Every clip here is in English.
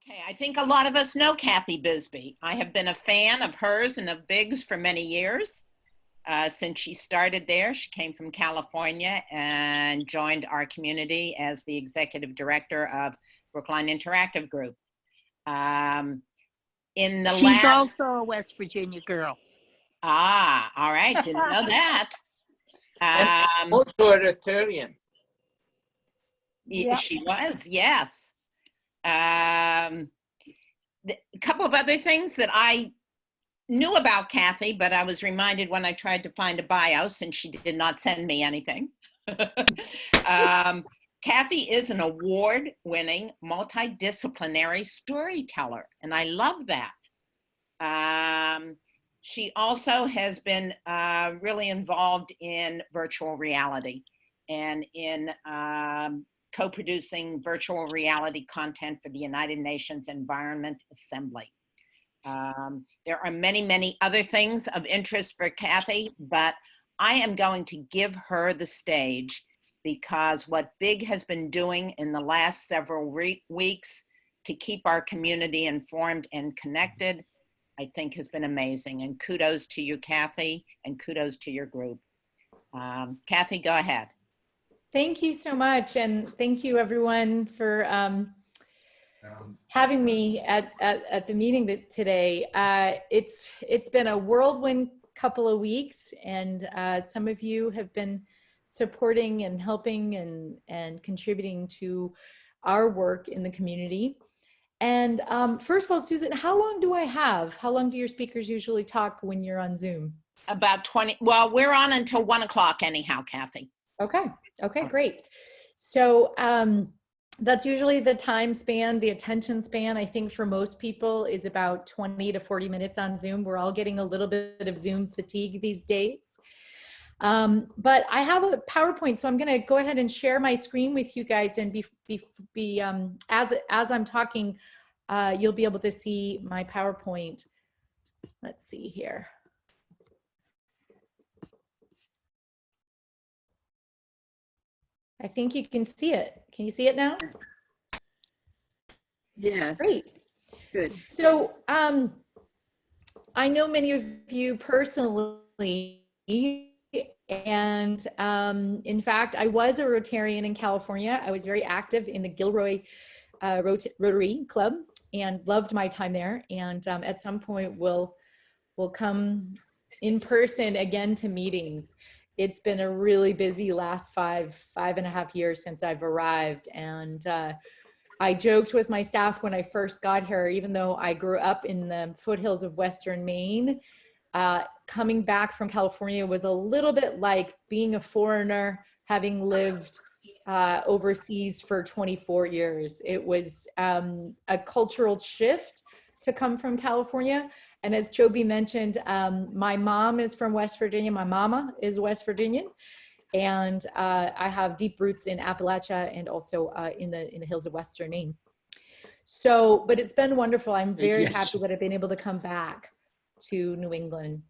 Okay, I think a lot of us know Kathy Bisbee. I have been a fan of hers and of BIG's for many years. Since she started there, she came from California and joined our community as the executive director of Brookline Interactive Group. She's also a West Virginia girl. Ah, all right, didn't know that. And also a Rotarian. Yep. She was, yes. A couple of other things that I knew about Kathy, but I was reminded when I tried to find a bio, since she did not send me anything. Kathy is an award-winning multidisciplinary storyteller, and I love that. She also has been really involved in virtual reality and in co-producing virtual reality content for the United Nations Environment Assembly. There are many, many other things of interest for Kathy, but I am going to give her the stage because what BIG has been doing in the last several weeks to keep our community informed and connected, I think has been amazing. And kudos to you, Kathy, and kudos to your group. Kathy, go ahead. Thank you so much. And thank you everyone for having me at the meeting today. It's been a whirlwind couple of weeks, and some of you have been supporting and helping and contributing to our work in the community. And first of all, Susan, how long do I have? How long do your speakers usually talk when you're on Zoom? About 20. Well, we're on until 1 o'clock anyhow, Kathy. Okay. Okay, great. So that's usually the time span, the attention span, I think for most people is about 20 to 40 minutes on Zoom. We're all getting a little bit of Zoom fatigue these days. But I have a PowerPoint, so I'm going to go ahead and share my screen with you guys, and as I'm talking, you'll be able to see my PowerPoint. Let's see here. I think you can see it. Can you see it now? Yeah. Great. Good. So I know many of you personally, and in fact, I was a Rotarian in California. I was very active in the Gilroy Rotary Club and loved my time there. And at some point we'll come in person again to meetings. It's been a really busy last five and a half years since I've arrived. And I joked with my staff when I first got here, even though I grew up in the foothills of Western Maine, coming back from California was a little bit like being a foreigner, having lived overseas for 24 years. It was a cultural shift to come from California. And as Chobi mentioned, my mom is from West Virginia. My mama is West Virginian. And I have deep roots in Appalachia and also in the hills of Western Maine. So, but it's been wonderful. I'm very happy that I've been able to come back to New England.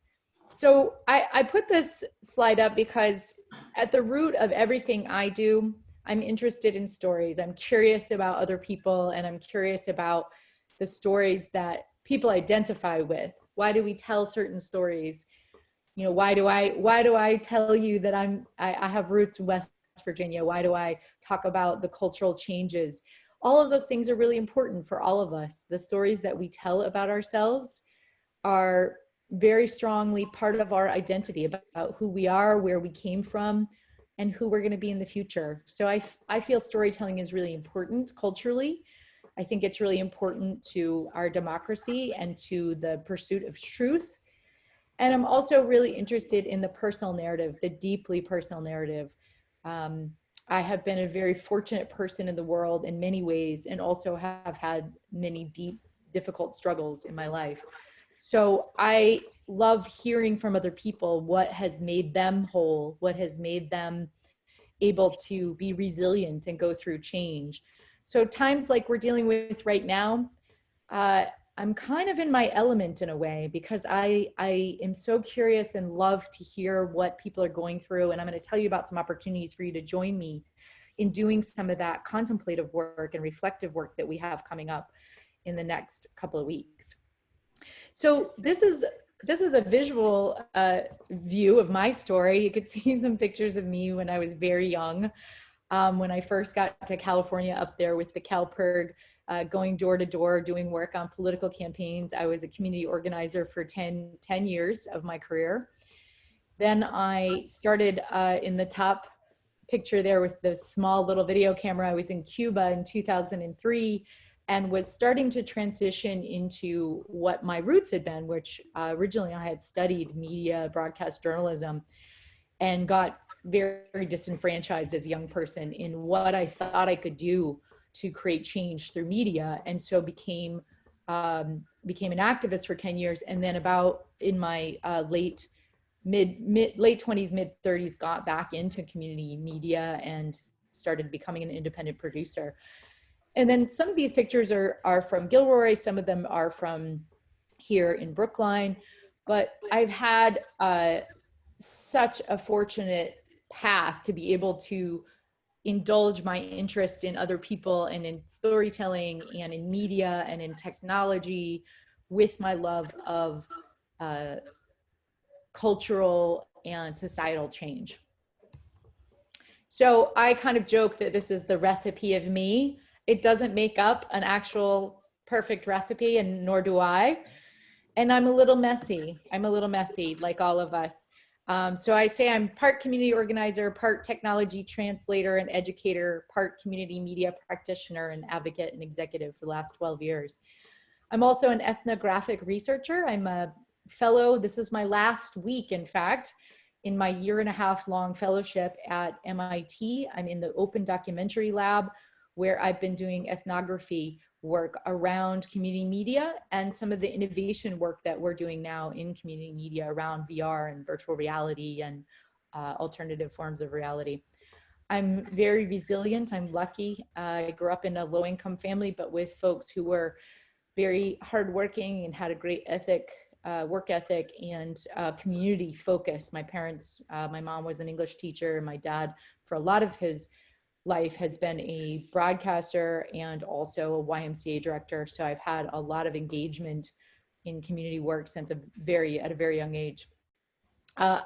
So I put this slide up because at the root of everything I do, I'm interested in stories. I'm curious about other people, and I'm curious about the stories that people identify with. Why do we tell certain stories? You know, why do I tell you that I have roots in West Virginia? Why do I talk about the cultural changes? All of those things are really important for all of us. The stories that we tell about ourselves are very strongly part of our identity, about who we are, where we came from, and who we're going to be in the future. So I feel storytelling is really important culturally. I think it's really important to our democracy and to the pursuit of truth. And I'm also really interested in the personal narrative, the deeply personal narrative. I have been a very fortunate person in the world in many ways, and also have had many deep, difficult struggles in my life. So I love hearing from other people what has made them whole, what has made them able to be resilient and go through change. So times like we're dealing with right now, I'm kind of in my element in a way, because I am so curious and love to hear what people are going through. And I'm going to tell you about some opportunities for you to join me in doing some of that contemplative work and reflective work that we have coming up in the next couple of weeks. So this is a visual view of my story. You could see some pictures of me when I was very young. When I first got to California up there with the CalPIRG, going door to door, doing work on political campaigns. I was a community organizer for 10 years of my career. Then I started in the top picture there with the small little video camera. I was in Cuba in 2003 and was starting to transition into what my roots had been, which originally I had studied media, broadcast journalism, and got very disenfranchised as a young person in what I thought I could do to create change through media. And so became an activist for 10 years. And then about in my late 20s, mid 30s, got back into community media and started becoming an independent producer. And then some of these pictures are from Gilroy. Some of them are from here in Brookline, but I've had such a fortunate path to be able to indulge my interest in other people and in storytelling and in media and in technology with my love of cultural and societal change. So I kind of joke that this is the recipe of me. It doesn't make up an actual perfect recipe, and nor do I. And I'm a little messy. Like all of us. So I say I'm part community organizer, part technology translator and educator, part community media practitioner and advocate and executive for the last 12 years. I'm also an ethnographic researcher. I'm a fellow. This is my last week, in fact, in my 1.5 year long fellowship at MIT. I'm in the Open Documentary Lab, where I've been doing ethnography work around community media and some of the innovation work that we're doing now in community media around VR and virtual reality and alternative forms of reality. I'm very resilient. I'm lucky. I grew up in a low-income family, but with folks who were very hardworking and had a great work ethic and community focus. My parents, my mom was an English teacher. My dad, for a lot of his life, has been a broadcaster and also a YMCA director. So I've had a lot of engagement in community work since at a very young age. A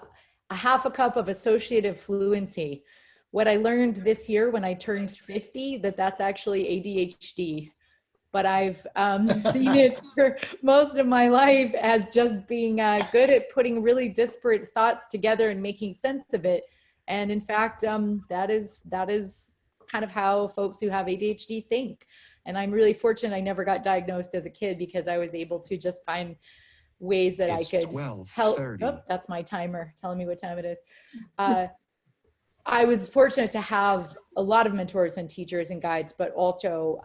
1/2 cup of associative fluency. What I learned this year when I turned 50, that's actually ADHD. But I've seen it for most of my life as just being good at putting really disparate thoughts together and making sense of it. And in fact, that is kind of how folks who have ADHD think. And I'm really fortunate I never got diagnosed as a kid, because I was able to just find ways that I could help. Oh, that's my timer telling me what time it is. I was fortunate to have a lot of mentors and teachers and guides, but also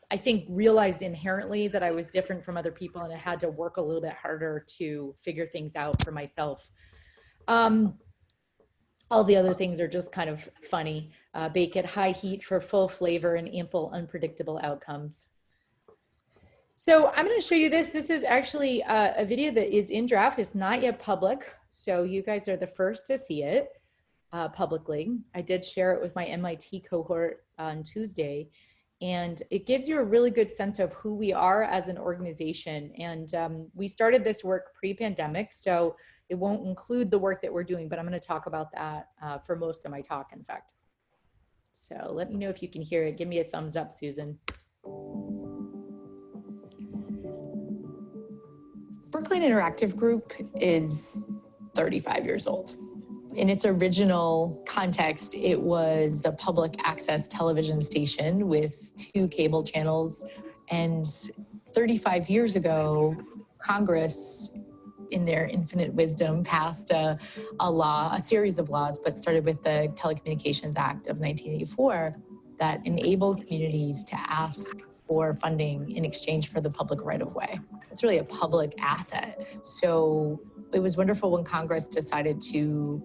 I think realized inherently that I was different from other people, and I had to work a little bit harder to figure things out for myself. All the other things are just kind of funny. Bake at high heat for full flavor and ample unpredictable outcomes. So I'm going to show you this. This is actually a video that is in draft. It's not yet public, so you guys are the first to see it publicly. I did share it with my MIT cohort on Tuesday, and it gives you a really good sense of who we are as an organization. And we started this work pre-pandemic, so it won't include the work that we're doing, but I'm going to talk about that for most of my talk, in fact. So let me know if you can hear it. Give me a thumbs up, Susan. Brookline Interactive Group is 35 years old. In its original context, it was a public access television station with 2 cable channels. And 35 years ago, Congress, in their infinite wisdom, passed a series of laws, but started with the Telecommunications Act of 1984 that enabled communities to ask for funding in exchange for the public right-of-way. It's really a public asset. So it was wonderful when Congress decided to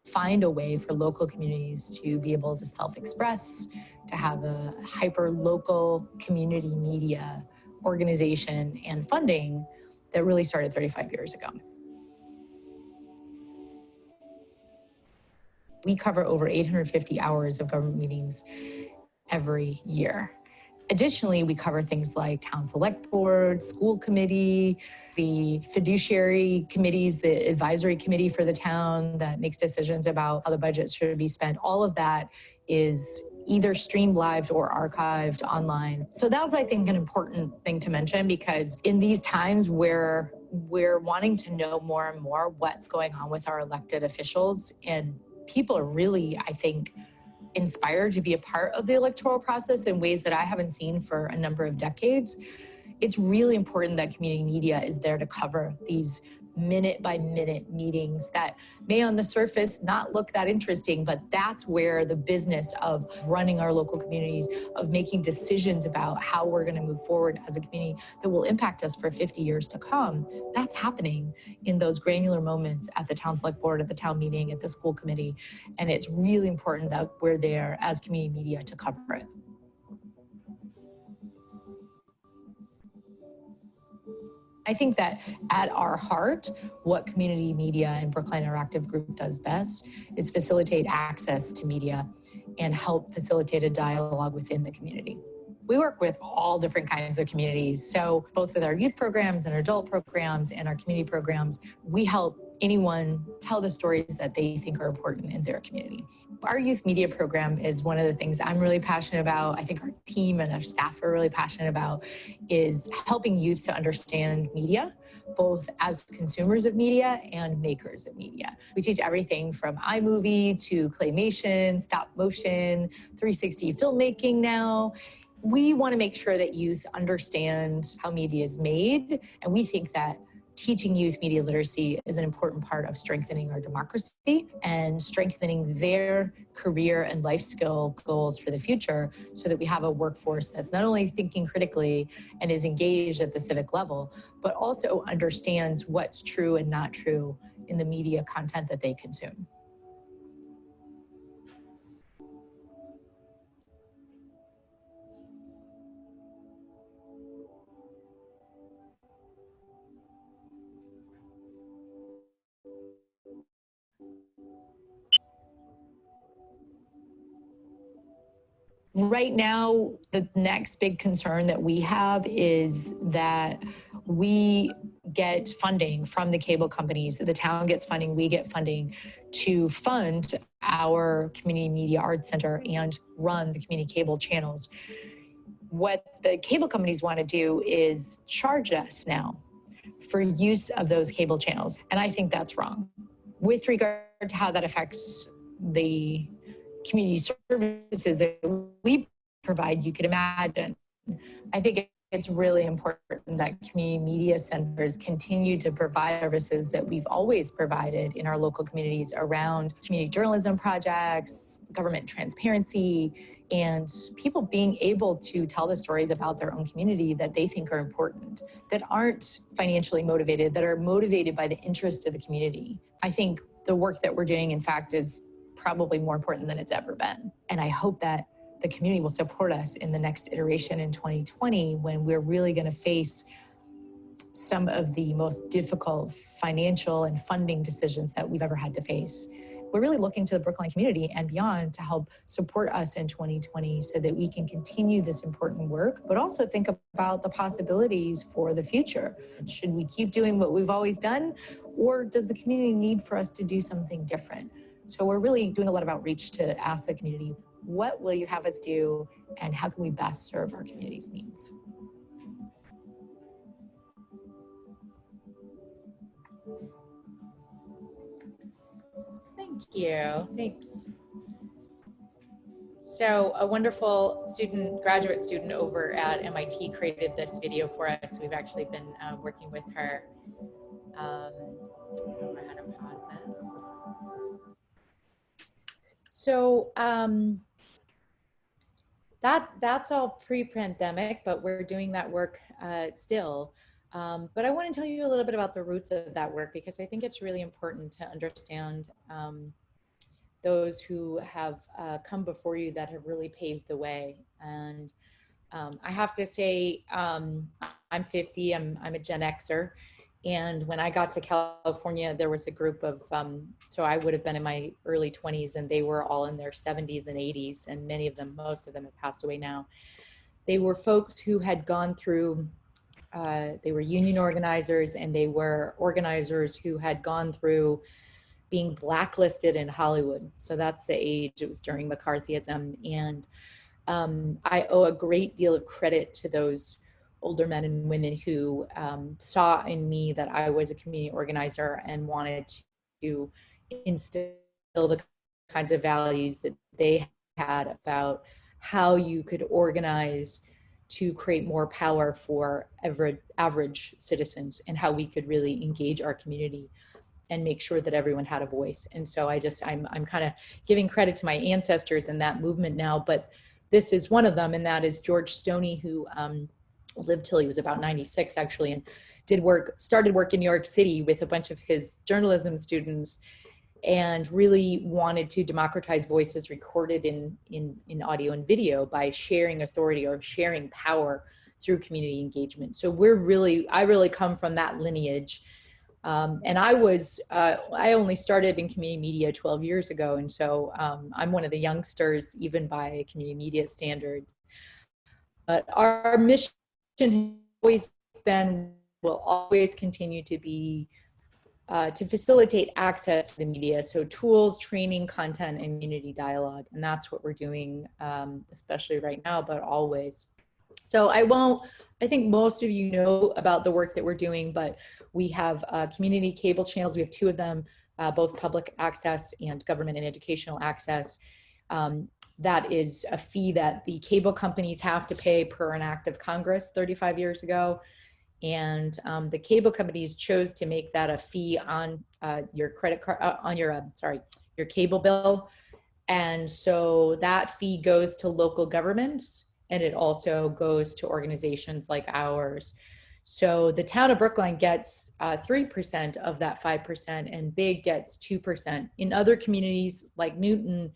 find a way for local communities to be able to self-express, to have a hyper-local community media organization and funding that really started 35 years ago. We cover over 850 hours of government meetings every year. Additionally, we cover things like town select board, school committee, the fiduciary committees, the advisory committee for the town that makes decisions about how the budget should be spent. All of that is either streamed live or archived online. So that's, I think, an important thing to mention, because in these times where we're wanting to know more and more what's going on with our elected officials, and people are really, I think, inspired to be a part of the electoral process in ways that I haven't seen for a number of decades. It's really important that community media is there to cover these minute-by-minute meetings that may on the surface not look that interesting, but that's where the business of running our local communities, of making decisions about how we're going to move forward as a community that will impact us for 50 years to come, that's happening in those granular moments at the town select board, at the town meeting, at the school committee. And it's really important that we're there as community media to cover it. I think that at our heart, what community media and Brookline Interactive Group does best is facilitate access to media and help facilitate a dialogue within the community. We work with all different kinds of communities. So both with our youth programs and adult programs and our community programs, we help anyone tell the stories that they think are important in their community. Our youth media program is one of the things I'm really passionate about. I think our team and our staff are really passionate about is helping youth to understand media, both as consumers of media and makers of media. We teach everything from iMovie to claymation, stop motion, 360 filmmaking now. We want to make sure that youth understand how media is made, and we think that teaching youth media literacy is an important part of strengthening our democracy and strengthening their career and life skill goals for the future, so that we have a workforce that's not only thinking critically and is engaged at the civic level, but also understands what's true and not true in the media content that they consume. Right now, the next big concern that we have is that we get funding from the cable companies. The town gets funding, we get funding to fund our community media arts center and run the community cable channels. What the cable companies want to do is charge us now for use of those cable channels, and I think that's wrong. With regard to how that affects the community services that we provide, you could imagine. I think it's really important that community media centers continue to provide services that we've always provided in our local communities around community journalism projects, government transparency, and people being able to tell the stories about their own community that they think are important, that aren't financially motivated, that are motivated by the interest of the community. I think the work that we're doing, in fact, is probably more important than it's ever been. And I hope that the community will support us in the next iteration in 2020, when we're really going to face some of the most difficult financial and funding decisions that we've ever had to face. We're really looking to the Brookline community and beyond to help support us in 2020 so that we can continue this important work, but also think about the possibilities for the future. Should we keep doing what we've always done, or does the community need for us to do something different? So we're really doing a lot of outreach to ask the community, what will you have us do, and how can we best serve our community's needs? Thank you. Thanks. So a wonderful student, graduate student over at MIT created this video for us. We've actually been working with her. So I'm going to pause this. So that's all pre-pandemic, but we're doing that work still. But I want to tell you a little bit about the roots of that work, because I think it's really important to understand those who have come before you that have really paved the way. And I have to say, I'm 50, I'm a Gen Xer. And when I got to California, there was a group of, so I would have been in my early 20s, and they were all in their 70s and 80s. And many of them, most of them have passed away now. they were folks who had gone through, they were union organizers, and they were organizers who had gone through being blacklisted in Hollywood. So that's the age, it was during McCarthyism. And I owe a great deal of credit to those older men and women who saw in me that I was a community organizer and wanted to instill the kinds of values that they had about how you could organize to create more power for average citizens, and how we could really engage our community and make sure that everyone had a voice. And so I'm kind of giving credit to my ancestors in that movement now, but this is one of them, and that is George Stoney, who lived till he was about 96 actually, and started work in New York City with a bunch of his journalism students, and really wanted to democratize voices recorded in audio and video by sharing authority or sharing power through community engagement. So I really come from that lineage. And I only started in community media 12 years ago. And so I'm one of the youngsters, even by community media standards. But our mission has always been, will always continue to be, to facilitate access to the media. So tools, training, content, and community dialogue. And that's what we're doing, especially right now, but always. So I think most of you know about the work that we're doing, but we have community cable channels. We have 2 of them, both public access and government and educational access. That is a fee that the cable companies have to pay per an act of Congress 35 years ago. And the cable companies chose to make that a fee on your credit card, on your cable bill. And so that fee goes to local governments, and it also goes to organizations like ours. So the town of Brookline gets 3% of that 5%, and BIG gets 2%. In other communities like Newton,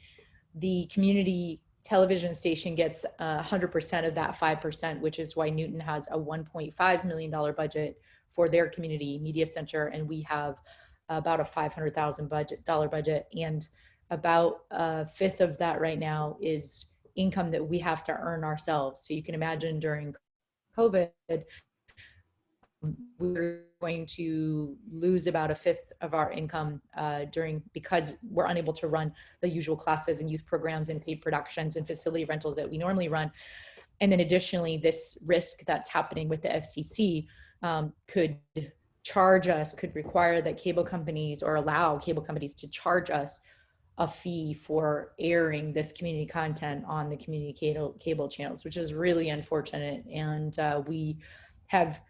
the community television station gets 100% of that 5%, which is why Newton has a $1.5 million budget for their community media center, and we have about a $500,000 budget, and about a fifth of that right now is income that we have to earn ourselves. So you can imagine during COVID, we're going to lose about a fifth of our income because we're unable to run the usual classes and youth programs and paid productions and facility rentals that we normally run. And then additionally, this risk that's happening with the FCC could require that cable companies, or allow cable companies to charge us a fee for airing this community content on the community cable channels, which is really unfortunate. And we have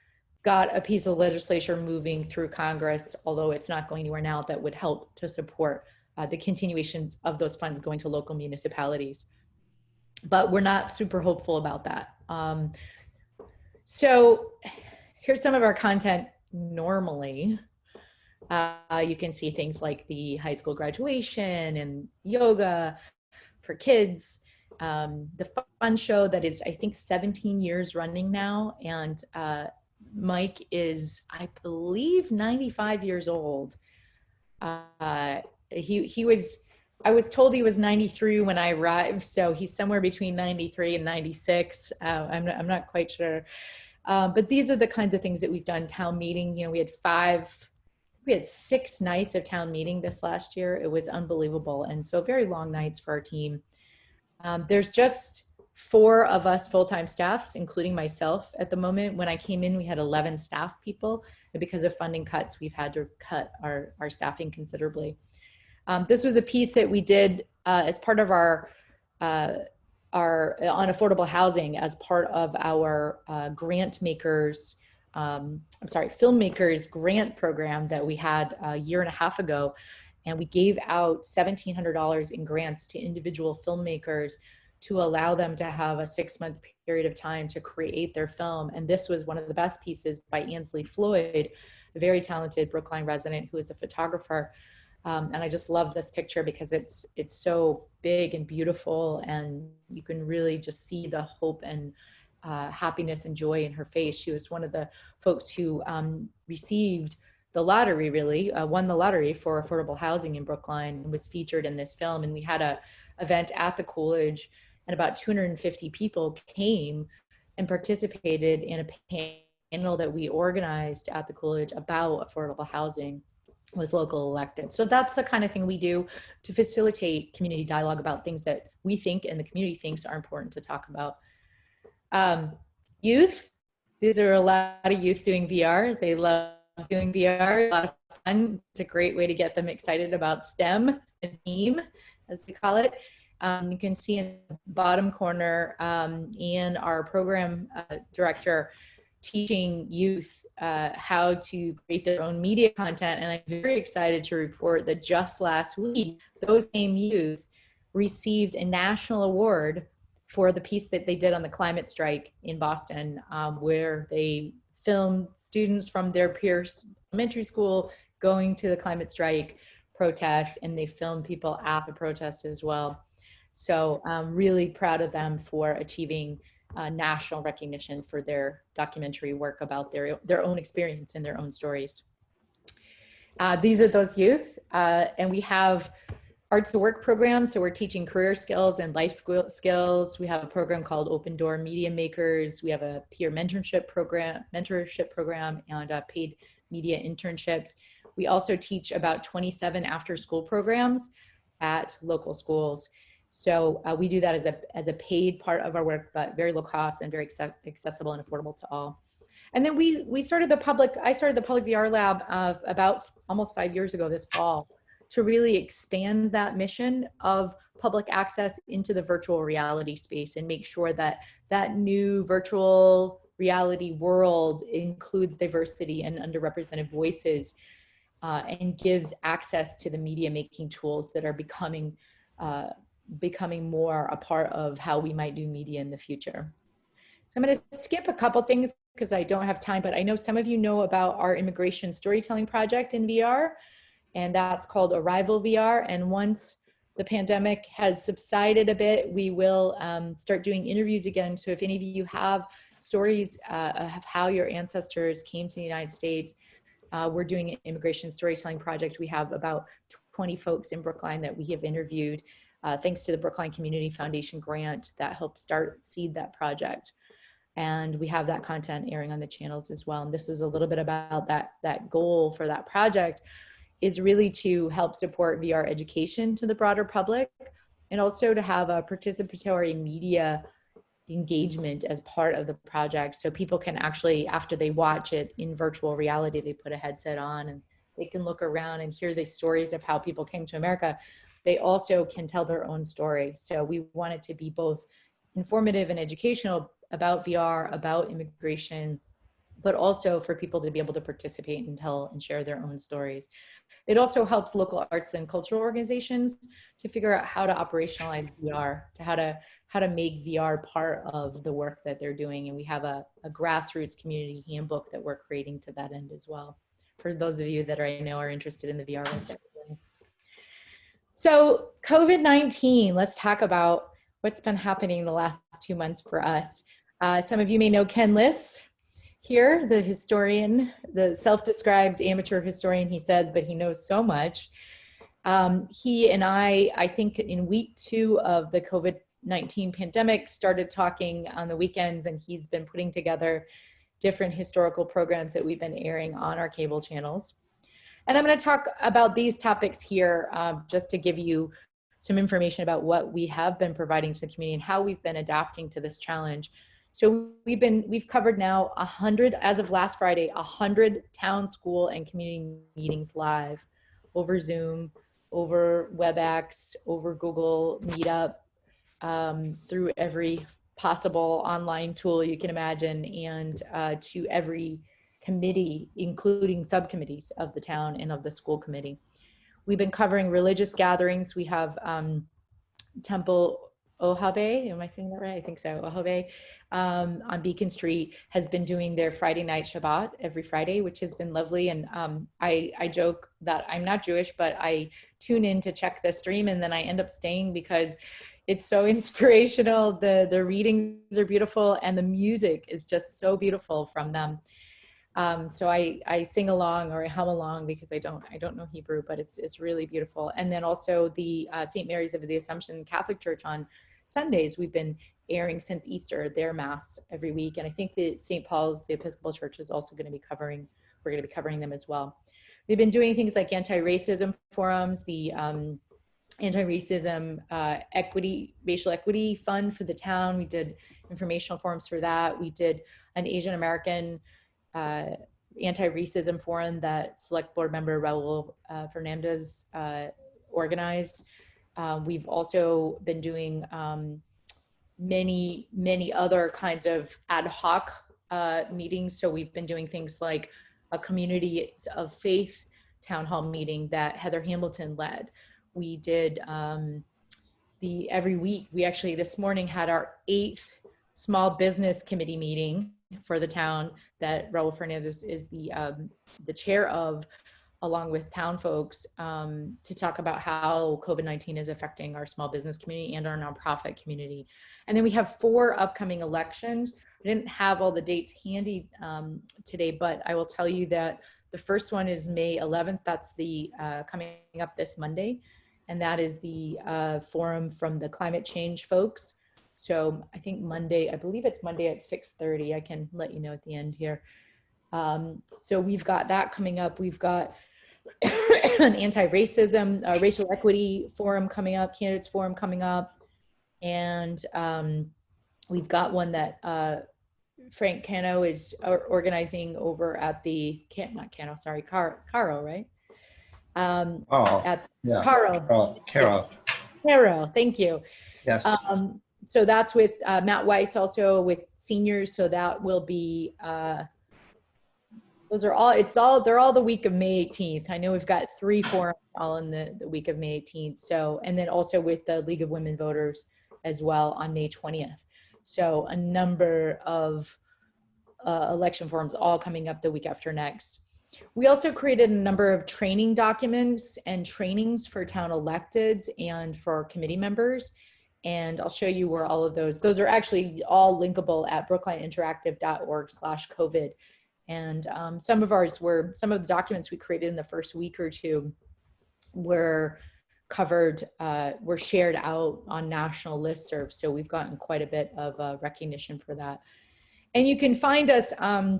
got a piece of legislation moving through Congress, although it's not going anywhere now, that would help to support the continuation of those funds going to local municipalities. But we're not super hopeful about that. So here's some of our content normally. You can see things like the high school graduation and yoga for kids. The fun show that is, I think, 17 years running now. And Mike is, I believe, 95 years old. I was told he was 93 when I arrived, so he's somewhere between 93 and 96. I'm not quite sure. But these are the kinds of things that we've done. Town meeting, we had 6 nights of town meeting this last year. It was unbelievable. And so very long nights for our team. There's just 4 of us full-time staffs, including myself at the moment. When I came in, we had 11 staff people. And because of funding cuts, we've had to cut our staffing considerably. This was a piece that we did as part of our on affordable housing, as part of our filmmakers grant program that we had a year and a half ago. And we gave out $1,700 in grants to individual filmmakers to allow them to have a 6-month period of time to create their film. And this was one of the best pieces by Ansley Floyd, a very talented Brookline resident who is a photographer. And I just love this picture because it's so big and beautiful, and you can really just see the hope and happiness and joy in her face. She was one of the folks who received the lottery, won the lottery for affordable housing in Brookline, and was featured in this film. And we had a event at the Coolidge, and about 250 people came and participated in a panel that we organized at the college about affordable housing with local elected. So that's the kind of thing we do to facilitate community dialogue about things that we think and the community thinks are important to talk about. Youth, these are a lot of youth doing VR. They love doing VR, a lot of fun. It's a great way to get them excited about STEM and STEAM, as we call it. You can see in the bottom corner, Ian, our program director, teaching youth how to create their own media content. And I'm very excited to report that just last week, those same youth received a national award for the piece that they did on the climate strike in Boston, where they filmed students from their peers elementary school going to the climate strike protest, and they filmed people at the protest as well. So I'm really proud of them for achieving national recognition for their documentary work about their own experience and their own stories. These are those youth, and we have Arts to Work program. So we're teaching career skills and life skills. We have a program called Open Door Media Makers. We have a peer mentorship program and paid media internships. We also teach about 27 after school programs at local schools. So we do that as a paid part of our work, but very low cost and very accessible and affordable to all. And then I started the public VR lab about almost 5 years ago this fall, to really expand that mission of public access into the virtual reality space and make sure that that new virtual reality world includes diversity and underrepresented voices, and gives access to the media making tools that are becoming more a part of how we might do media in the future. So I'm going to skip a couple things because I don't have time, but I know some of you know about our immigration storytelling project in VR, and that's called Arrival VR. And once the pandemic has subsided a bit, we will start doing interviews again. So if any of you have stories of how your ancestors came to the United States, we're doing an immigration storytelling project. We have about 20 folks in Brookline that we have interviewed, thanks to the Brookline Community Foundation grant that helped seed that project. And we have that content airing on the channels as well. And this is a little bit about that goal for that project, is really to help support VR education to the broader public, and also to have a participatory media engagement as part of the project. So people can actually, after they watch it in virtual reality, they put a headset on and they can look around and hear the stories of how people came to America. They also can tell their own story. So we want it to be both informative and educational about VR, about immigration, but also for people to be able to participate and tell and share their own stories. It also helps local arts and cultural organizations to figure out how to operationalize VR, to how to make VR part of the work that they're doing. And we have a grassroots community handbook that we're creating to that end as well, for those of you that I know are interested in the VR work that we're doing. So COVID-19, let's talk about what's been happening the last 2 months for us. Some of you may know Ken Liss here, the historian, the self-described amateur historian, he says, but he knows so much. He and I think in week 2 of the COVID-19 pandemic, started talking on the weekends, and he's been putting together different historical programs that we've been airing on our cable channels. And I'm going to talk about these topics here just to give you some information about what we have been providing to the community and how we've been adapting to this challenge. So we've covered now 100, as of last Friday, 100 town, school, and community meetings live over Zoom, over WebEx, over Google Meetup, through every possible online tool you can imagine, and to every committee, including subcommittees of the town and of the school committee. We've been covering religious gatherings. We have Temple Ohabe, am I saying that right? I think so. Ohabe on Beacon Street has been doing their Friday night Shabbat every Friday, which has been lovely. And I joke that I'm not Jewish, but I tune in to check the stream, and then I end up staying because it's so inspirational. The readings are beautiful, and the music is just so beautiful from them. So I sing along, or I hum along, because I don't know Hebrew, but it's really beautiful. And then also the St. Mary's of the Assumption Catholic Church on Sundays, we've been airing since Easter their mass every week. And I think that St. Paul's, the Episcopal Church, is also going to be covering, we're going to be covering them as well. We've been doing things like anti-racism forums, the anti-racism racial equity fund for the town. We did informational forums for that. We did an Asian American anti-racism forum that select board member Raul Fernandez organized. We've also been doing many other kinds of ad hoc meetings. So we've been doing things like a community of faith town hall meeting that Heather Hamilton led. We did every week. We actually this morning had our 8th small business committee meeting for the town that Raul Fernandez is the chair of, along with town folks, to talk about how COVID-19 is affecting our small business community and our nonprofit community. And then we have 4 upcoming elections. I didn't have all the dates handy today, but I will tell you that the first one is May 11th. That's the coming up this Monday. And that is the forum from the climate change folks. So I think Monday, I believe it's Monday at 6:30. I can let you know at the end here. So we've got that coming up. We've got an anti-racism, racial equity forum coming up, candidates forum coming up. And we've got one that Frank Cano is organizing over at the, Caro, right? Caro, thank you. Yes. So that's with Matt Weiss, also with seniors. So that will be, they're all the week of May 18th. I know we've got 3 forums all in the week of May 18th. So, and then also with the League of Women Voters as well on May 20th. So a number of election forums all coming up the week after next. We also created a number of training documents and trainings for town electeds and for our committee members. And I'll show you where all of those are actually all linkable at brooklineinteractive.org/COVID. And some of the documents we created in the first week or two were covered, were shared out on national listservs. So we've gotten quite a bit of recognition for that. And you can find us,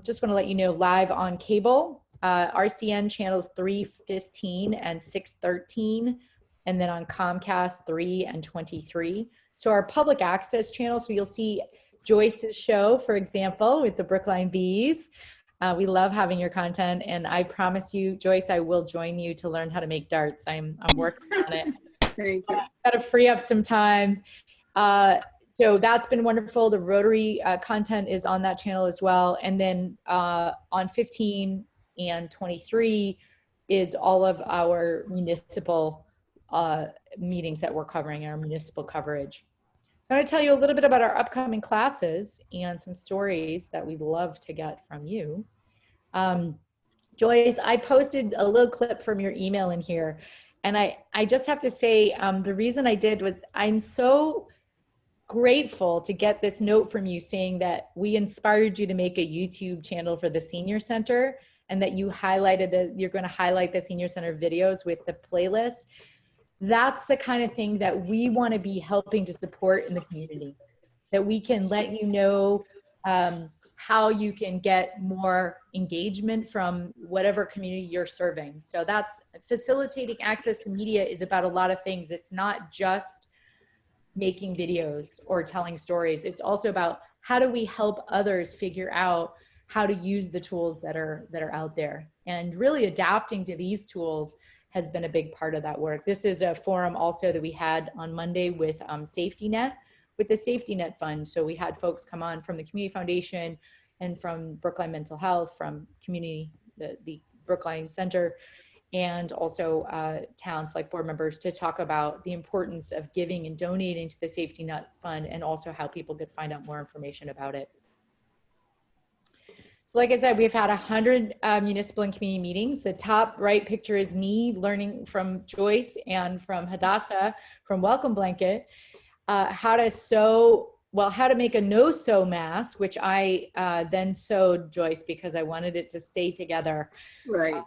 just want to let you know, live on cable, RCN channels 315 and 613, and then on Comcast 3 and 23. So our public access channel, so you'll see Joyce's show, for example, with the Brookline Bees. We love having your content, and I promise you, Joyce, I will join you to learn how to make darts. I'm working on it. Thank you. Got to free up some time. So that's been wonderful. The Rotary content is on that channel as well. And then on 15 and 23 is all of our municipal meetings that we're covering, our municipal coverage. I'm going to tell you a little bit about our upcoming classes and some stories that we'd love to get from you. Joyce, I posted a little clip from your email in here. And I just have to say, the reason I did was I'm so grateful to get this note from you saying that we inspired you to make a YouTube channel for the Senior Center, and that you highlighted that you're going to highlight the Senior Center videos with the playlist. That's the kind of thing that we want to be helping to support in the community, that we can let you know how you can get more engagement from whatever community you're serving. So that's facilitating access to media is about a lot of things. It's not just making videos or telling stories. It's also about how do we help others figure out how to use the tools that are out there, and really adapting to these tools has been a big part of that work. This is a forum also that we had on Monday with Safety Net, with the Safety Net Fund. So we had folks come on from the Community Foundation and from Brookline Mental Health, from community, the Brookline Center, and also town select board members to talk about the importance of giving and donating to the Safety Net Fund, and also how people could find out more information about it. So like I said, we've had 100 municipal and community meetings. The top right picture is me learning from Joyce and from Hadassah from Welcome Blanket, how to make a no-sew mask, which I then sewed, Joyce, because I wanted it to stay together. Right.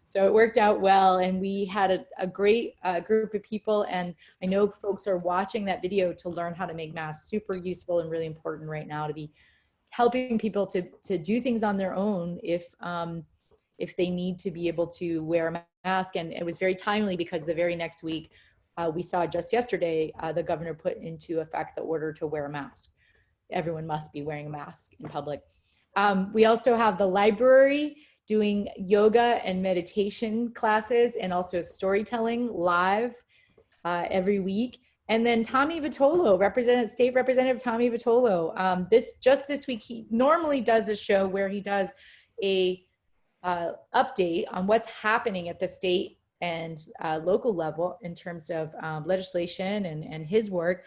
So it worked out well, and we had a great group of people, and I know folks are watching that video to learn how to make masks. Super useful and really important right now to be helping people to do things on their own if they need to be able to wear a mask. And it was very timely because the very next week, we saw just yesterday, the governor put into effect the order to wear a mask. Everyone must be wearing a mask in public. We also have the library doing yoga and meditation classes and also storytelling live every week. And then Tommy Vitolo, State Representative Tommy Vitolo, this week, he normally does a show where he does a update on what's happening at the state and local level in terms of legislation and his work.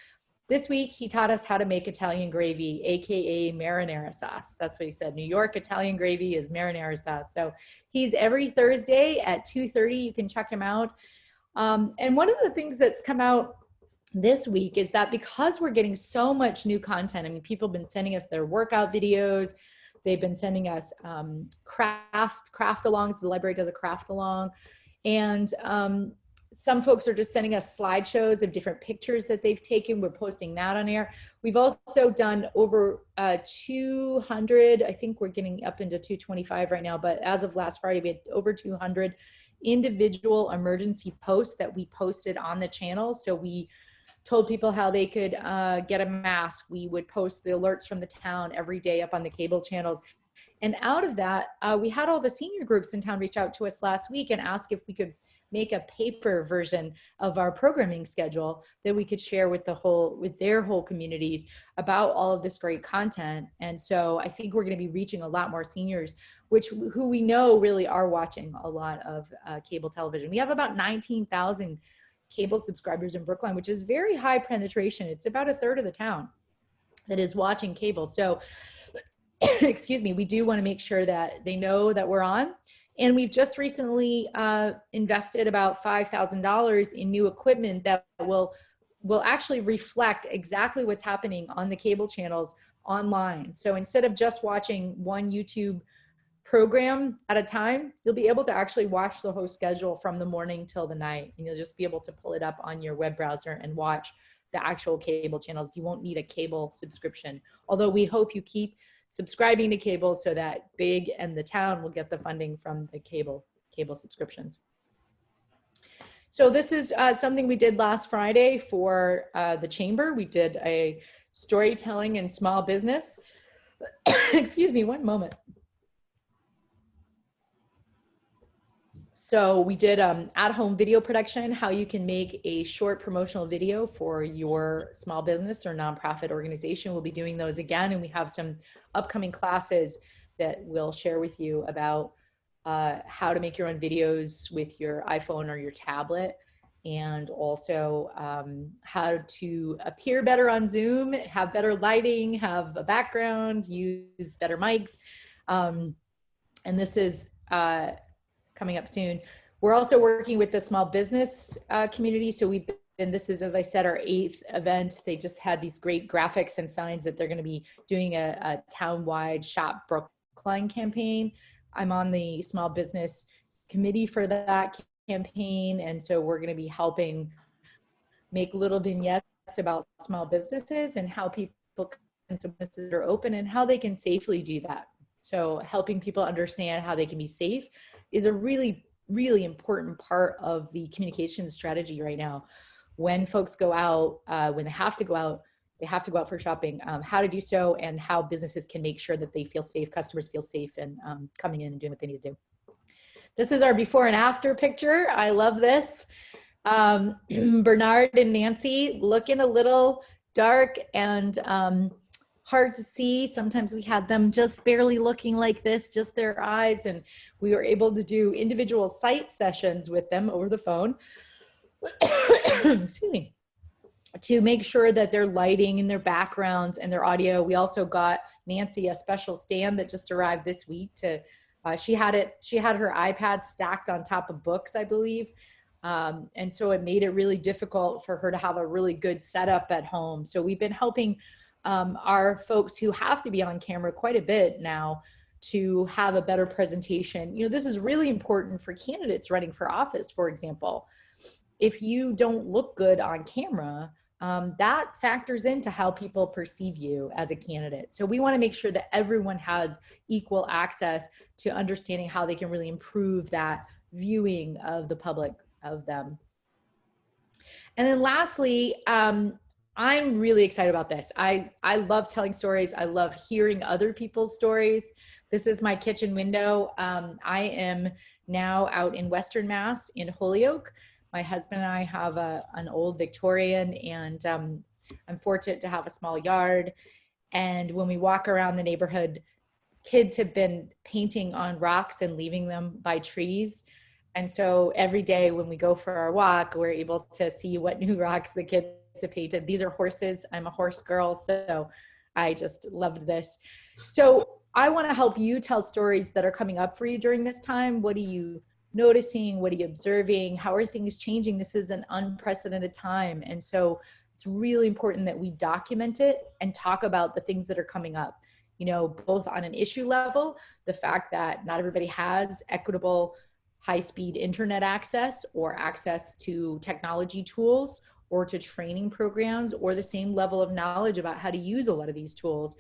This week, he taught us how to make Italian gravy, AKA marinara sauce. That's what he said. New York Italian gravy is marinara sauce. So he's every Thursday at 2:30. You can check him out. And one of the things that's come out this week is that because we're getting so much new content, I mean, people have been sending us their workout videos. They've been sending us craft alongs. The library does a craft along. And some folks are just sending us slideshows of different pictures that they've taken. We're posting that on air. We've also done over 200, I think we're getting up into 225 right now, but as of last Friday, we had over 200 individual emergency posts that we posted on the channel. So we told people how they could get a mask. We would post the alerts from the town every day up on the cable channels. And out of that, we had all the senior groups in town reach out to us last week and ask if we could make a paper version of our programming schedule that we could share with their whole communities about all of this great content. And so I think we're going to be reaching a lot more seniors, who we know really are watching a lot of cable television. We have about 19,000 cable subscribers in Brookline, which is very high penetration. It's about a third of the town that is watching cable. So, excuse me, we do want to make sure that they know that we're on. And we've just recently invested about $5,000 in new equipment that will actually reflect exactly what's happening on the cable channels online. So instead of just watching one YouTube program at a time, you'll be able to actually watch the whole schedule from the morning till the night. And you'll just be able to pull it up on your web browser and watch the actual cable channels. You won't need a cable subscription, although we hope you keep subscribing to cable so that BIG and the town will get the funding from the cable subscriptions. So this is something we did last Friday for the chamber. We did a storytelling and small business. Excuse me, one moment. So we did at-home video production, how you can make a short promotional video for your small business or nonprofit organization. We'll be doing those again, and we have some upcoming classes that we'll share with you about how to make your own videos with your iPhone or your tablet, and also how to appear better on Zoom, have better lighting, have a background, use better mics. And this is coming up soon. We're also working with the small business community. So this is, as I said, our 8th event. They just had these great graphics and signs that they're going to be doing a town-wide Shop Brookline campaign. I'm on the small business committee for that campaign. And so we're going to be helping make little vignettes about small businesses and how people businesses are open and how they can safely do that. So helping people understand how they can be safe is a really, really important part of the communication strategy right now. When folks go out, when they have to go out for shopping, how to do so and how businesses can make sure that they feel safe, customers feel safe and coming in and doing what they need to do. This is our before and after picture. I love this. Bernard and Nancy looking a little dark and hard to see. Sometimes we had them just barely looking like this, just their eyes, and we were able to do individual sight sessions with them over the phone. Excuse me. To make sure that their lighting and their backgrounds and their audio. We also got Nancy a special stand that just arrived this week. She had her iPad stacked on top of books, I believe. And so it made it really difficult for her to have a really good setup at home. So we've been helping our folks who have to be on camera quite a bit now to have a better presentation. You know, this is really important for candidates running for office, for example. If you don't look good on camera, that factors into how people perceive you as a candidate. So we want to make sure that everyone has equal access to understanding how they can really improve that viewing of the public of them. And then lastly, I'm really excited about this. I love telling stories. I love hearing other people's stories. This is my kitchen window. I am now out in Western Mass in Holyoke. My husband and I have an old Victorian, and I'm fortunate to have a small yard. And when we walk around the neighborhood, kids have been painting on rocks and leaving them by trees. And so every day when we go for our walk, we're able to see what new rocks the kids have painted. These are horses. I'm a horse girl, so I just loved this. So I want to help you tell stories that are coming up for you during this time. What are you noticing? What are you observing? How are things changing? This is an unprecedented time. And so it's really important that we document it and talk about the things that are coming up, you know, both on an issue level, the fact that not everybody has equitable high-speed internet access or access to technology tools or to training programs or the same level of knowledge about how to use a lot of these tools.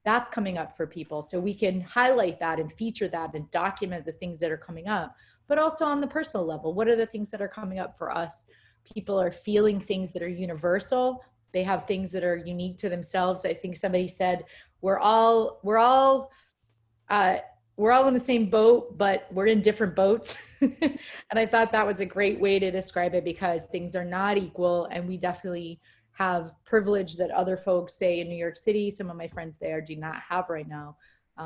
That's coming up for people. So we can highlight that and feature that and document the things that are coming up, but also on the personal level. What are the things that are coming up for us? People are feeling things that are universal. They have things that are unique to themselves. I think somebody said, we're all in the same boat, but we're in different boats. And I thought that was a great way to describe it, because things are not equal. And we definitely have privilege that other folks, say in New York City, some of my friends there do not have right now,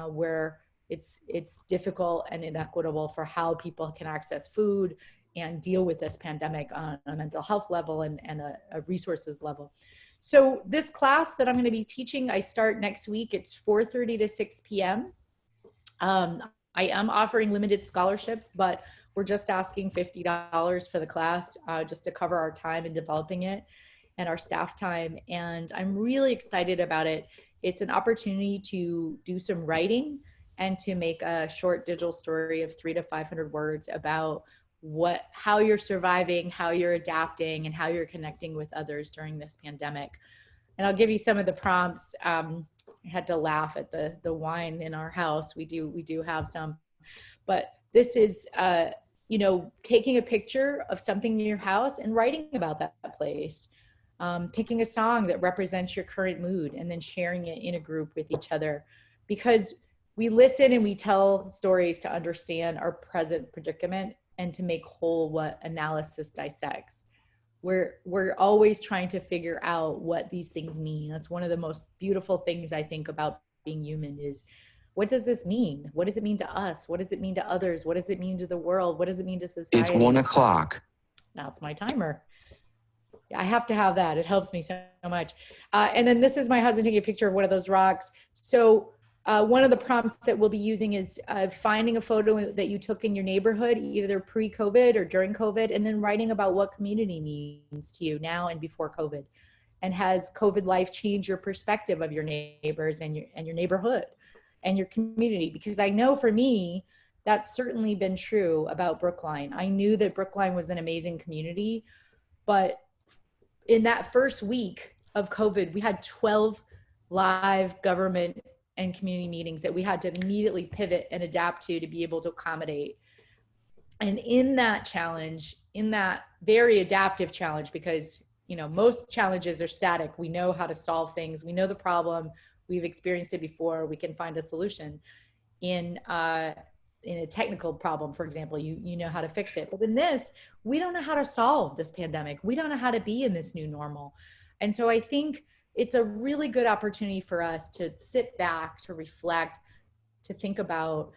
where it's difficult and inequitable for how people can access food and deal with this pandemic on a mental health level and a resources level. So this class that I'm going to be teaching, I start next week. It's 4:30 to 6 p.m. I am offering limited scholarships, but we're just asking $50 for the class, just to cover our time in developing it and our staff time. And I'm really excited about it. It's an opportunity to do some writing and to make a short digital story of 300 to 500 words about how you're surviving, how you're adapting, and how you're connecting with others during this pandemic. And I'll give you some of the prompts. I had to laugh at the wine in our house. We do have some, but this is, you know, taking a picture of something in your house and writing about that place, picking a song that represents your current mood and then sharing it in a group with each other, because we listen and we tell stories to understand our present predicament and to make whole what analysis dissects. We're always trying to figure out what these things mean. That's one of the most beautiful things I think about being human is, what does this mean? What does it mean to us? What does it mean to others? What does it mean to the world? What does it mean to society? It's 1 o'clock. That's my timer. I have to have that. It helps me so much. And then this is my husband taking a picture of one of those rocks. So one of the prompts that we'll be using is finding a photo that you took in your neighborhood, either pre-COVID or during COVID, and then writing about what community means to you now and before COVID. And has COVID life changed your perspective of your neighbors and your neighborhood and your community? Because I know for me, that's certainly been true about Brookline. I knew that Brookline was an amazing community, but in that first week of COVID, we had 12 live government and community meetings that we had to immediately pivot and adapt to be able to accommodate. And in that challenge, in that very adaptive challenge, because, you know, most challenges are static. We know how to solve things. We know the problem. We've experienced it before. We can find a solution. In a technical problem, for example, you know how to fix it. But in this, we don't know how to solve this pandemic. We don't know how to be in this new normal. And so I think it's a really good opportunity for us to sit back, to reflect, to think about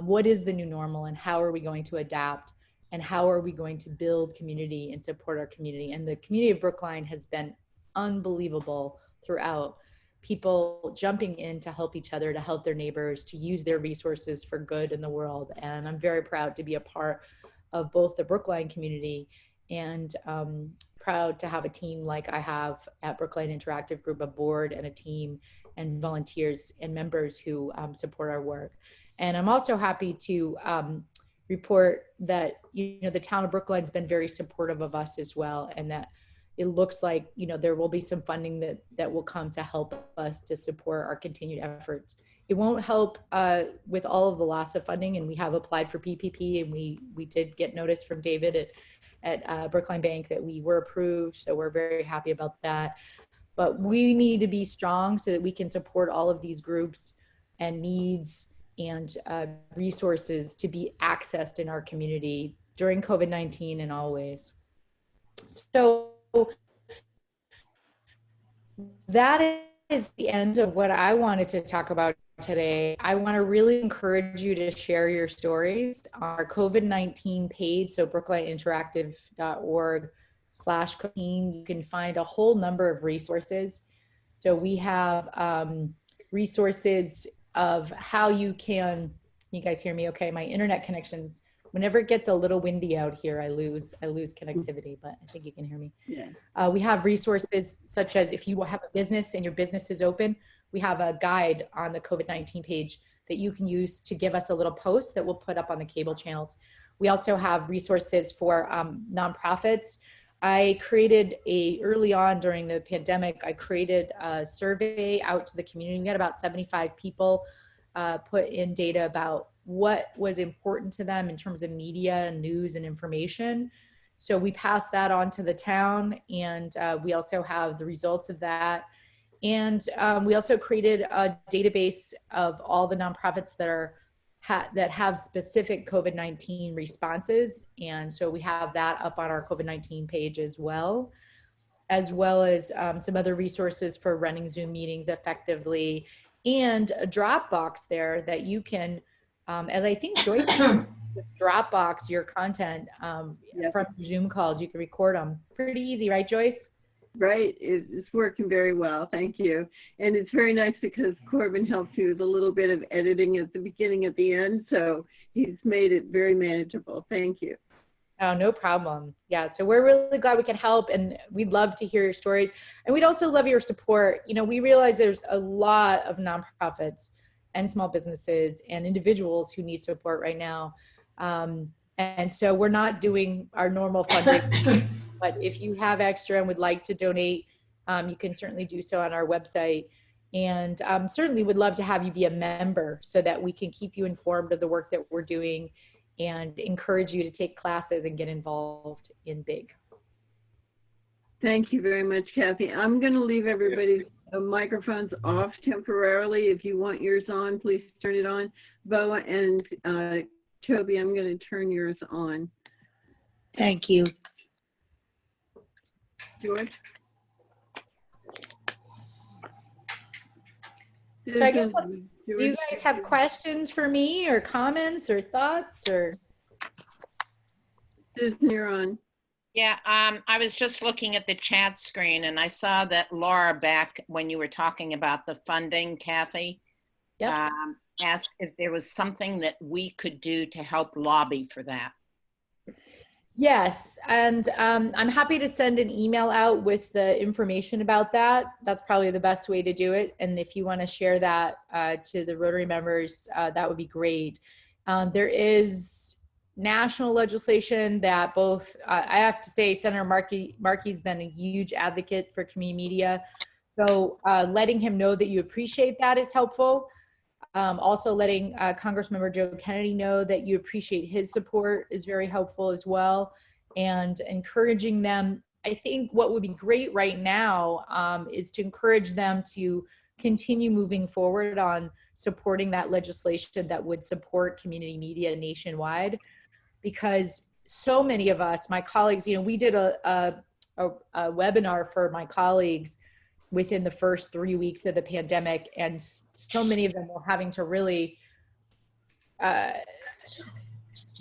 what is the new normal and how are we going to adapt and how are we going to build community and support our community. And the community of Brookline has been unbelievable throughout. People jumping in to help each other, to help their neighbors, to use their resources for good in the world. And I'm very proud to be a part of both the Brookline community and proud to have a team like I have at Brookline Interactive Group, a board and a team and volunteers and members who support our work. And I'm also happy to report that, the town of Brookline's been very supportive of us as well, and that it looks like, there will be some funding that will come to help us to support our continued efforts. It won't help with all of the loss of funding, and we have applied for PPP, and we did get notice from David at Brookline Bank that we were approved, so we're very happy about that. But we need to be strong so that we can support all of these groups and needs and resources to be accessed in our community during COVID-19 and always. So that is the end of what I wanted to talk about today. I want to really encourage you to share your stories on our COVID-19 page, so brooklineinteractive.org/COVID-19. You can find a whole number of resources. So we have resources of how you guys hear me okay? My internet connections, whenever it gets a little windy out here, I lose connectivity, but I think you can hear me. Yeah. We have resources such as if you have a business and your business is open, we have a guide on the COVID-19 page that you can use to give us a little post that we'll put up on the cable channels. We also have resources for nonprofits. I created early on during the pandemic, I created a survey out to the community. We had about 75 people put in data about what was important to them in terms of media and news and information. So we passed that on to the town, and we also have the results of that. And we also created a database of all the nonprofits that have specific COVID-19 responses. And so we have that up on our COVID-19 page as well as some other resources for running Zoom meetings effectively, and a Dropbox there that you can, as I think Joyce Dropbox your content from Zoom calls, you can record them. Pretty easy, right, Joyce? Right, it's working very well, thank you. And it's very nice because Corbin helps you with a little bit of editing at the beginning, at the end, so he's made it very manageable. Thank you. Oh, no problem. Yeah, so we're really glad we can help, and we'd love to hear your stories. And we'd also love your support. We realize there's a lot of nonprofits and small businesses and individuals who need support right now. And so we're not doing our normal fundraising. But if you have extra and would like to donate, you can certainly do so on our website. And certainly would love to have you be a member so that we can keep you informed of the work that we're doing and encourage you to take classes and get involved in BIG. Thank you very much, Kathy. I'm going to leave everybody's microphones off temporarily. If you want yours on, please turn it on. Boa and Toby, I'm going to turn yours on. Thank you. George? So I guess, do you guys have questions for me or comments or thoughts or? Susan, you're on. Yeah, I was just looking at the chat screen and I saw that Laura, back when you were talking about the funding, Kathy, yep. Asked if there was something that we could do to help lobby for that. Yes, and I'm happy to send an email out with the information about that. That's probably the best way to do it. And if you want to share that to the Rotary members, that would be great. There is national legislation that both, I have to say, Senator Markey's been a huge advocate for community media. So letting him know that you appreciate that is helpful. Also letting Congressmember Joe Kennedy know that you appreciate his support is very helpful as well, and encouraging them. I think what would be great right now is to encourage them to continue moving forward on supporting that legislation that would support community media nationwide, because so many of us, my colleagues, we did a webinar for my colleagues within the first 3 weeks of the pandemic, and so many of them were having to really,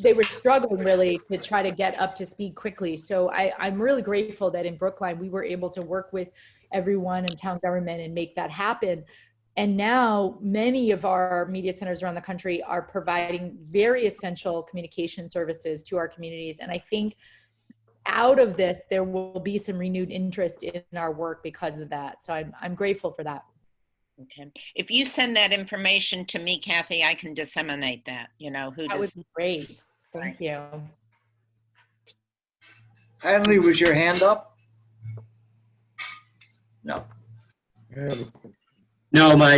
they were struggling really to try to get up to speed quickly. So I'm really grateful that in Brookline, we were able to work with everyone in town government and make that happen. And now many of our media centers around the country are providing very essential communication services to our communities. And I think out of this, there will be some renewed interest in our work because of that. So I'm grateful for that. Okay. If you send that information to me, Kathy, I can disseminate that, you know, who That would does. be great. Thank you. Hadley, was your hand up? No. No, my,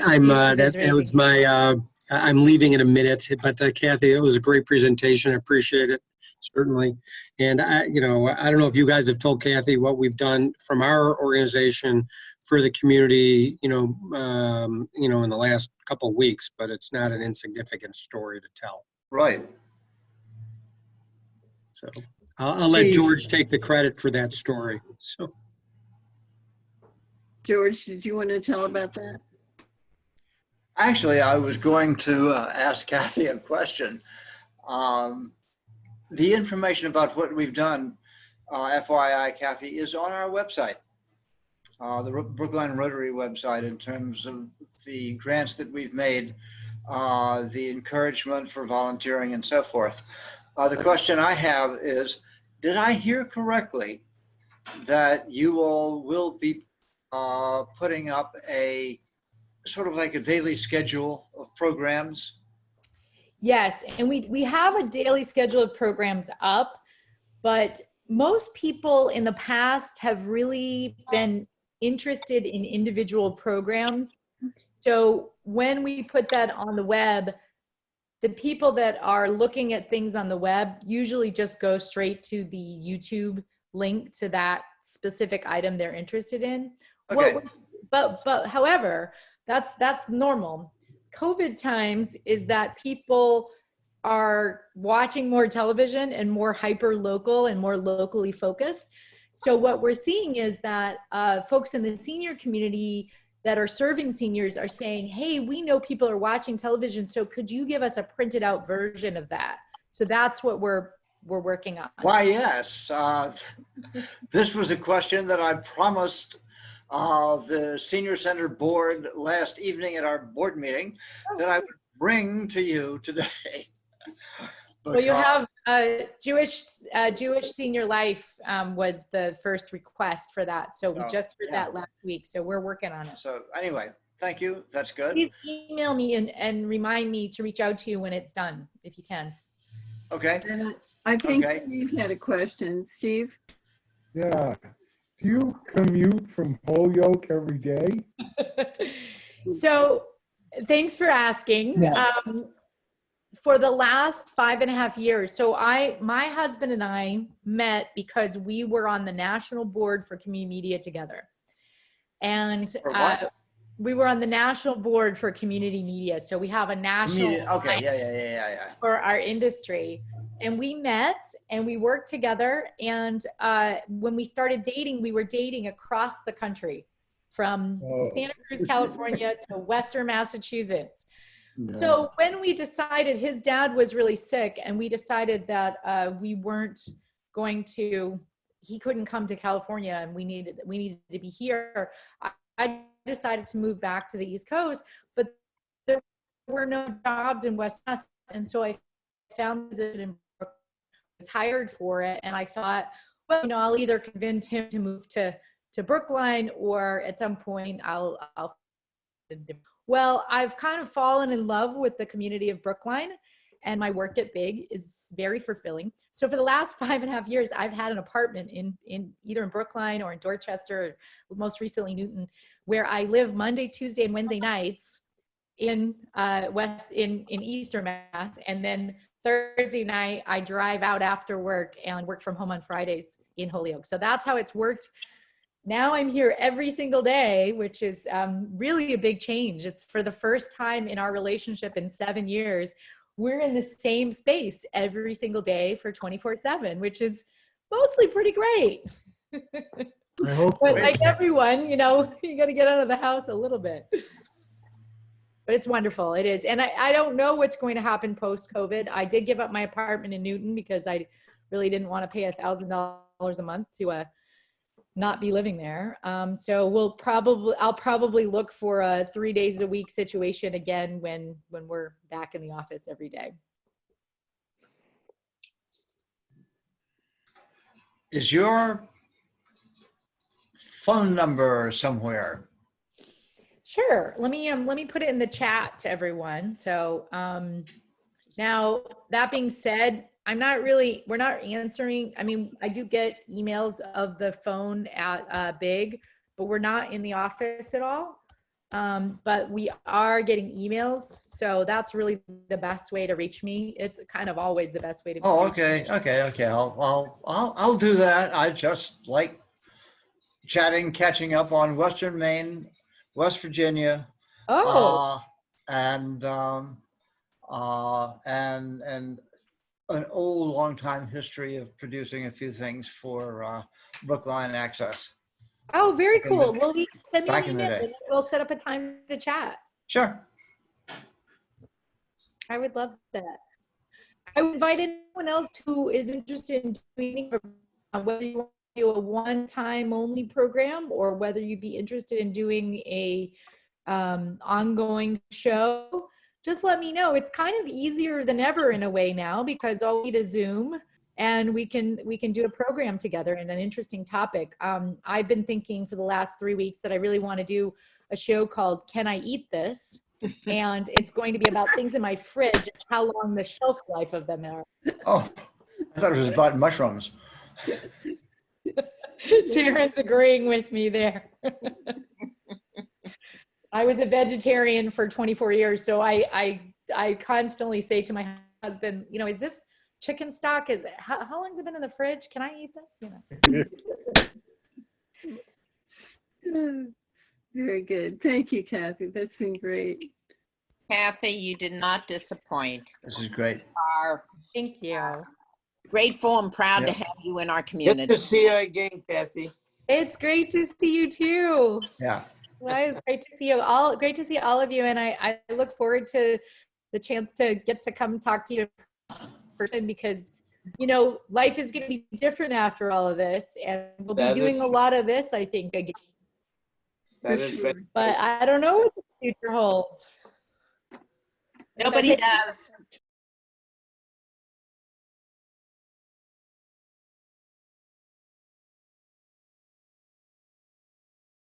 I'm, Hand is that was my, I'm leaving in a minute, but Kathy, it was a great presentation. I appreciate it, certainly. And I don't know if you guys have told Kathy what we've done from our organization for the community, in the last couple of weeks, but it's not an insignificant story to tell. Right. So I'll let George take the credit for that story. So. George, did you want to tell about that? Actually, I was going to ask Kathy a question. The information about what we've done, FYI, Kathy, is on our website, the Brookline Rotary website, in terms of the grants that we've made, the encouragement for volunteering and so forth. The question I have is, did I hear correctly that you all will be putting up a sort of like a daily schedule of programs? Yes, and we have a daily schedule of programs up, but most people in the past have really been interested in individual programs. So when we put that on the web, the people that are looking at things on the web usually just go straight to the YouTube link to that specific item they're interested in. Okay. But however, that's normal. COVID times is that people are watching more television and more hyper local and more locally focused. So what we're seeing is that folks in the senior community that are serving seniors are saying, hey, we know people are watching television, so could you give us a printed out version of that? So that's what we're working on. Why, yes. This was a question that I promised the Senior Center board last evening at our board meeting that I would bring to you today. Well, you have Jewish Senior Life was the first request for that. So we just heard that last week. So we're working on it. So anyway, thank you. That's good. Please email me and remind me to reach out to you when it's done, if you can. Okay. And I think Steve had a question. Steve? Yeah. Do you commute from Holyoke every day? So thanks for asking. Yeah. For the last 5.5 years, so my husband and I met because we were on the national board for community media together. And we were on the national board for community media. So we have a national for our industry. And we met and we worked together. And when we started dating, we were dating across the country from Santa Cruz, California to Western Massachusetts. So when we decided, his dad was really sick, and we decided that we weren't going to, he couldn't come to California, and we needed to be here. I decided to move back to the East Coast, but there were no jobs in West Mass, and so I found a position in Brooklyn, was hired for it, and I thought, well, I'll either convince him to move to Brookline, or at some point I'll Well, I've kind of fallen in love with the community of Brookline, and my work at BIG is very fulfilling. So for the last 5.5 years, I've had an apartment in either in Brookline or in Dorchester, or most recently Newton, where I live Monday, Tuesday, and Wednesday nights in Eastern Mass, and then Thursday night I drive out after work and work from home on Fridays in Holyoke. So that's how it's worked. Now I'm here every single day, which is really a big change. It's for the first time in our relationship in 7 years, we're in the same space every single day for 24/7, which is mostly pretty great. I hope But so. like everyone, you got to get out of the house a little bit. But it's wonderful. It is. And I don't know what's going to happen post-COVID. I did give up my apartment in Newton because I really didn't want to pay $1,000 a month to not be living there. So I'll probably look for a 3 days a week situation again when we're back in the office every day. Is your phone number somewhere? Sure. Let me put it in the chat to everyone. So now that being said, we're not answering. I mean, I do get emails of the phone at BIG, but we're not in the office at all. But we are getting emails. So that's really the best way to reach me. It's kind of always the best way to Oh, reach me. okay. I'll do that. I just like chatting, catching up on Western Maine, West Virginia, Oh, and an old, long time history of producing a few things for Brookline Access oh, very back in the- cool. Well, send me an back in the email day. and we'll set up a time to chat. Sure. I would love that. I would invite anyone else who is interested in doing whether you want to do a one-time only program or whether you'd be interested in doing a ongoing show. Just let me know. It's kind of easier than ever in a way now because all we need is Zoom and we can do a program together and an interesting topic. I've been thinking for the last 3 weeks that I really want to do a show called Can I Eat This? And it's going to be about things in my fridge and how long the shelf life of them are. Oh, I thought it was about mushrooms. Sharon's agreeing with me there. I was a vegetarian for 24 years, so I constantly say to my husband, you know, is this chicken stock? How long has it been in the fridge? Can I eat this? You know. Very good. Thank you, Kathy. That's been great. Kathy, you did not disappoint. This is great. Are Thank you. grateful and proud to Yeah. have you in our Good community. to see you again, Kathy. It's great to see you too. Yeah. Well, it's great to see you all. Great to see all of you, and I look forward to the chance to get to come talk to you in person because you know life is going to be different after all of this, and we'll be doing a lot of this, I think, again. That is very But I don't know what the future holds. Nobody does.